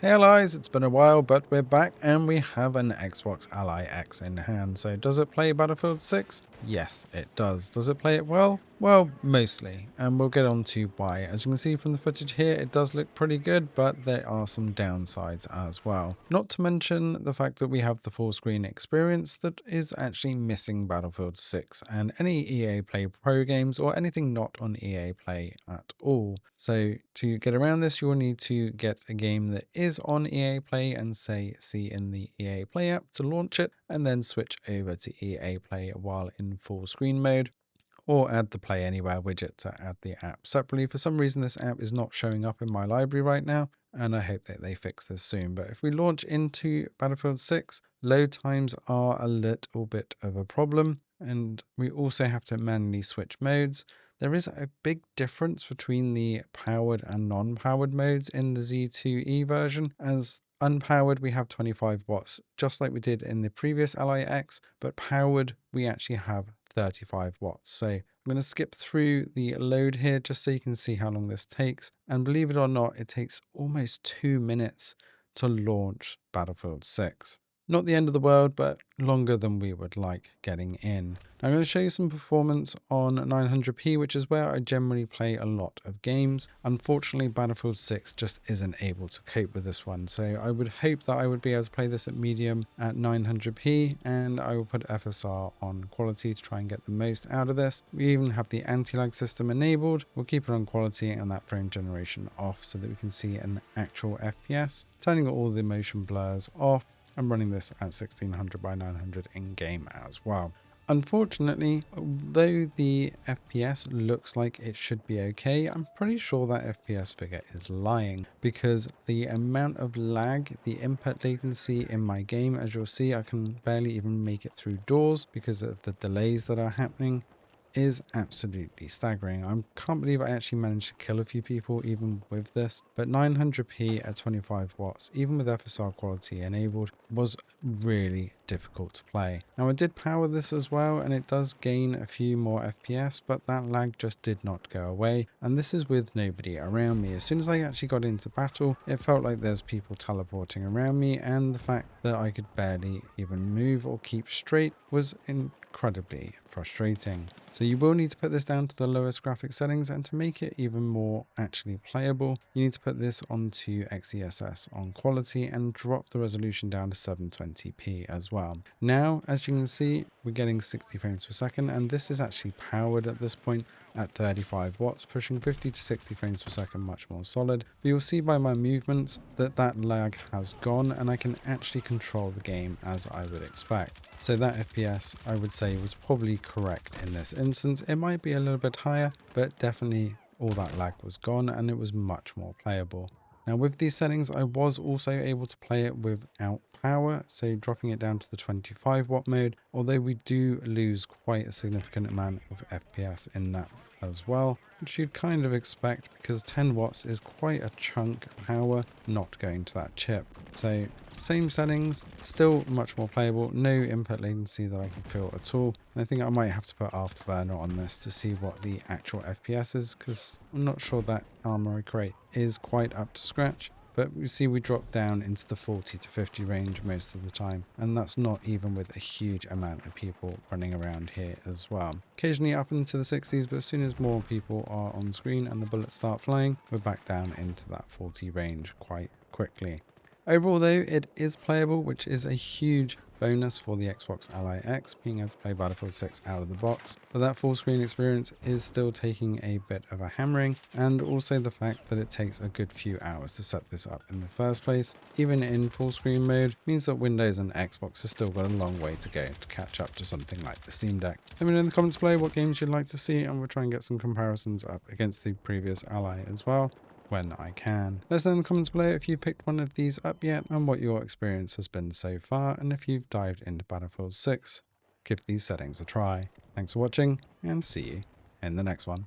Hey allies, it's been a while, but we're back and we have an Xbox Ally X in hand. So does it play Battlefield 6? Yes, it does. Does it play it well? Well, mostly, and we'll get on to why. As you can see from the footage here, it does look pretty good, but there are some downsides as well. Not to mention the fact that we have the full screen experience that is actually missing Battlefield 6 and any EA Play Pro games or anything not on EA Play at all. So to get around this, you'll need to get a game that is on EA Play and say see in the EA Play app to launch it, and then switch over to EA Play while in full screen mode, or add the Play Anywhere widget to add the app separately. For some reason, this app is not showing up in my library right now, and I hope that they fix this soon. But if we launch into Battlefield 6, load times are a little bit of a problem, and we also have to manually switch modes. There is a big difference between the powered and non-powered modes in the Z2E version. As unpowered, we have 25 watts, just like we did in the previous Ally X, but powered, we actually have 35 watts. So I'm going to skip through the load here just so you can see how long this takes. And believe it or not, it takes almost 2 minutes to launch Battlefield 6. Not the end of the world, but longer than we would like getting in. Now I'm going to show you some performance on 900p, which is where I generally play a lot of games. Unfortunately, Battlefield 6 just isn't able to cope with this one. So I would hope that I would be able to play this at medium at 900p, and I will put FSR on quality to try and get the most out of this. We even have the anti-lag system enabled. We'll keep it on quality and that frame generation off so that we can see an actual FPS. Turning all the motion blurs off. I'm running this at 1600 by 900 in game as well. Unfortunately, though the FPS looks like it should be okay, I'm pretty sure that FPS figure is lying, because the amount of lag, the input latency in my game, as you'll see, I can barely even make it through doors because of the delays that are happening, is absolutely staggering. I can't believe I actually managed to kill a few people even with this, but 900p at 25 watts, even with FSR quality enabled, was really difficult to play. Now I did power this as well, and it does gain a few more FPS, but that lag just did not go away, and this is with nobody around me. As soon as I actually got into battle, it felt like there's people teleporting around me, and the fact that I could barely even move or keep straight was incredibly frustrating. So you will need to put this down to the lowest graphic settings, and to make it even more actually playable, you need to put this onto XeSS on quality and drop the resolution down to 720p as well. Now, as you can see, we're getting 60 frames per second, and this is actually powered at this point at 35 watts, pushing 50 to 60 frames per second, much more solid. But you'll see by my movements that that lag has gone, and I can actually control the game as I would expect. So that FPS, I would say, was probably correct in this instance. It might be a little bit higher, but definitely all that lag was gone and it was much more playable. Now with these settings, I was also able to play it without power, so dropping it down to the 25 watt mode, although we do lose quite a significant amount of FPS in that as well, which you'd kind of expect because 10 watts is quite a chunk of power not going to that chip. So same settings, still much more playable, no input latency that I can feel at all. And I think I might have to put Afterburner on this to see what the actual FPS is, because I'm not sure that armor I create is quite up to scratch. But you see we drop down into the 40 to 50 range most of the time, and that's not even with a huge amount of people running around here as well. Occasionally up into the 60s, but as soon as more people are on screen and the bullets start flying, we're back down into that 40 range quite quickly. Overall though, it is playable, which is a huge bonus for the Xbox Ally X, being able to play Battlefield 6 out of the box. But that full screen experience is still taking a bit of a hammering, and also the fact that it takes a good few hours to set this up in the first place, even in full screen mode, means that Windows and Xbox have still got a long way to go to catch up to something like the Steam Deck. Let me know in the comments below what games you'd like to see, and we'll try and get some comparisons up against the previous Ally as well when I can. Let us know in the comments below if you've picked one of these up yet and what your experience has been so far, and if you've dived into Battlefield 6, give these settings a try. Thanks for watching, and see you in the next one.